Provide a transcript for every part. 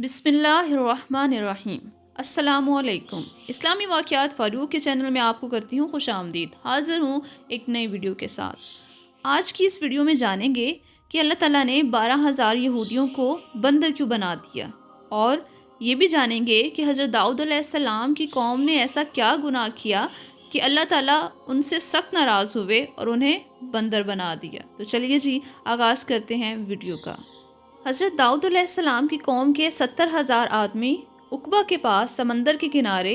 बिस्मिल्लाहिर्रहमानिर्रहीम। अस्सलामुअलैकुम। इस्लामी वाक़यात फ़ारूक के चैनल में आपको करती हूँ खुश आमदीद। हाज़िर हूँ एक नई वीडियो के साथ। आज की इस वीडियो में जानेंगे कि अल्लाह ताला ने 12,000 यहूदियों को बंदर क्यों बना दिया, और ये भी जानेंगे कि हज़रत दाऊद अलैहिस्सलाम की कौम ने ऐसा क्या गुनाह किया कि अल्लाह ताला उनसे सख्त नाराज़ हुए और उन्हें बंदर बना दिया। तो चलिए जी, आगाज़ करते हैं वीडियो का। हज़रत दाऊद अलैहिस्सलाम की कौम के 70,000 आदमी उकबा के पास समंदर के किनारे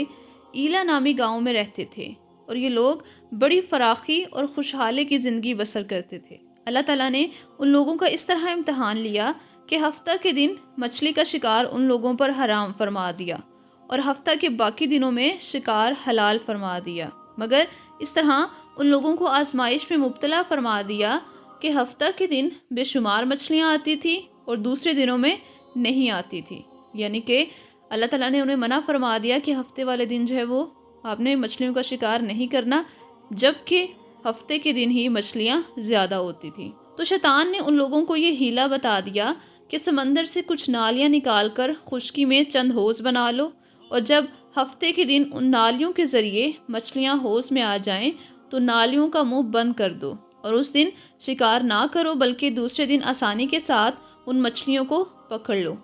ईला नामी गांव में रहते थे, और ये लोग बड़ी फराखी और खुशहाली की ज़िंदगी बसर करते थे। अल्लाह ताला ने उन लोगों का इस तरह इम्तहान लिया कि हफ्ता के दिन मछली का शिकार उन लोगों पर हराम फरमा दिया और हफ्ता के बाकी दिनों में शिकार हलाल फरमा दिया। मगर इस तरह उन लोगों को आजमाइश में मुब्तला फरमा दिया कि हफ्ता के दिन बेशुमार मछलियाँ आती थी और दूसरे दिनों में नहीं आती थी। यानी कि अल्लाह ताला ने उन्हें मना फरमा दिया कि हफ्ते वाले दिन जो है वो आपने मछलियों का शिकार नहीं करना, जबकि हफ्ते के दिन ही मछलियाँ ज़्यादा होती थी। तो शैतान ने उन लोगों को ये हीला बता दिया कि समंदर से कुछ नालियाँ निकाल कर खुश्की में चंद हौज़ बना लो, और जब हफ्ते के दिन उन नालियों के ज़रिए मछलियाँ हौज़ में आ जाएं तो नालियों का मुंह बंद कर दो, और उस दिन शिकार ना करो बल्कि दूसरे दिन आसानी के साथ उन मछलियों को पकड़ लो।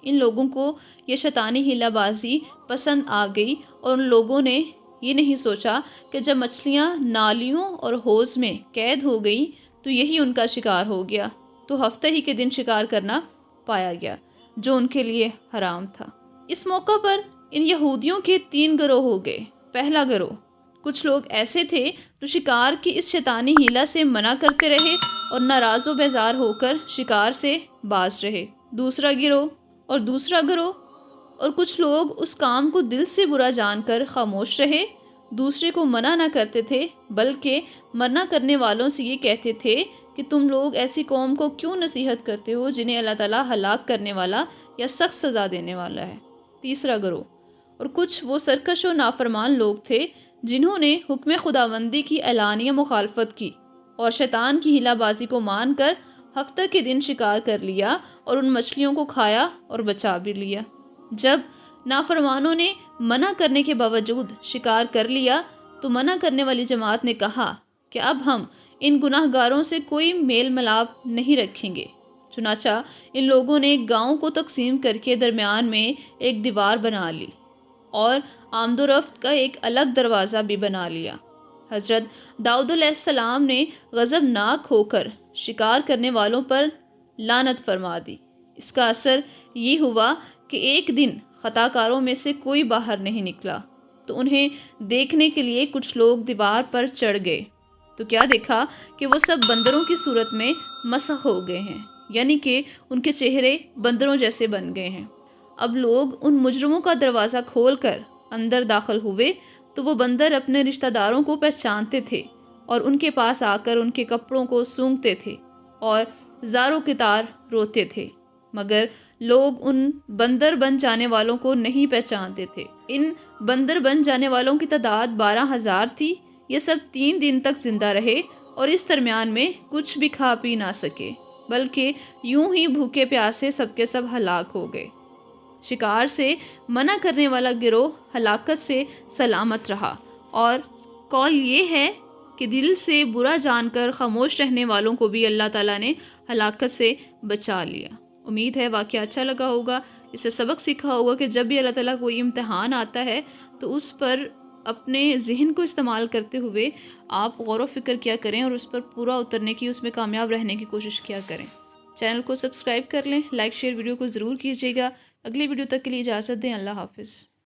इन लोगों को ये शैतानी हीलाबाजी पसंद आ गई, और उन लोगों ने ये नहीं सोचा कि जब मछलियाँ नालियों और हौज़ में कैद हो गई तो यही उनका शिकार हो गया, तो हफ्ते ही के दिन शिकार करना पाया गया जो उनके लिए हराम था। इस मौका पर इन यहूदियों के 3 गिरोह हो गए। पहला गिरोह, कुछ लोग ऐसे थे जो शिकार की इस शैतानी हीला से मना करते रहे और नाराज़ व बेजार होकर शिकार से बाज रहे। दूसरा गिरोह और कुछ लोग उस काम को दिल से बुरा जानकर खामोश रहे, दूसरे को मना ना करते थे बल्कि मना करने वालों से ये कहते थे कि तुम लोग ऐसी कौम को क्यों नसीहत करते हो जिन्हें अल्लाह ताला हलाक करने वाला या सख्त सज़ा देने वाला है। तीसरा गिरोह, और कुछ वो सरकश व नाफरमान लोग थे जिन्होंने हुक्म खुदावंदी की एलानिया मुखालफत की और शैतान की हिलाबाजी को मानकर हफ्ते के दिन शिकार कर लिया और उन मछलियों को खाया और बचा भी लिया। जब नाफरमानों ने मना करने के बावजूद शिकार कर लिया तो मना करने वाली जमात ने कहा कि अब हम इन गुनाहगारों से कोई मेल मिलाप नहीं रखेंगे। चुनाचा इन लोगों ने गांव को तकसीम करके दरमियान में एक दीवार बना ली और आमदोरफ्त का एक अलग दरवाज़ा भी बना लिया। हज़रत दाऊद अलैहिस्सलाम ने गज़बनाक होकर शिकार करने वालों पर लानत फरमा दी। इसका असर ये हुआ कि एक दिन ख़ताकारों में से कोई बाहर नहीं निकला, तो उन्हें देखने के लिए कुछ लोग दीवार पर चढ़ गए तो क्या देखा कि वो सब बंदरों की सूरत में मसख हो गए हैं, यानी कि उनके चेहरे बंदरों जैसे बन गए हैं। अब लोग उन मुजरमों का दरवाज़ा खोलकर अंदर दाखिल हुए तो वो बंदर अपने रिश्तेदारों को पहचानते थे और उनके पास आकर उनके कपड़ों को सूंघते थे और ज़ारों की तार रोते थे, मगर लोग उन बंदर बन जाने वालों को नहीं पहचानते थे। इन बंदर बन जाने वालों की तादाद 12,000 थी। ये सब 3 दिन तक जिंदा रहे और इस दरमियान में कुछ भी खा पी ना सके, बल्कि यूं ही भूखे प्यासे सबके सब हलाक हो गए। शिकार से मना करने वाला गिरोह हलाकत से सलामत रहा, और कौल ये है कि दिल से बुरा जानकर खामोश रहने वालों को भी अल्लाह ताला ने हलाकत से बचा लिया। उम्मीद है वाक़या अच्छा लगा होगा, इससे सबक सीखा होगा कि जब भी अल्लाह ताला कोई इम्तिहान आता है तो उस पर अपने जहन को इस्तेमाल करते हुए आप गौर व फिक्र किया करें और उस पर पूरा उतरने की, उसमें कामयाब रहने की कोशिश किया करें। चैनल को सब्सक्राइब कर लें, लाइक शेयर वीडियो को ज़रूर कीजिएगा। अगली वीडियो तक के लिए इजाज़त दें। अल्लाह हाफ़िज़।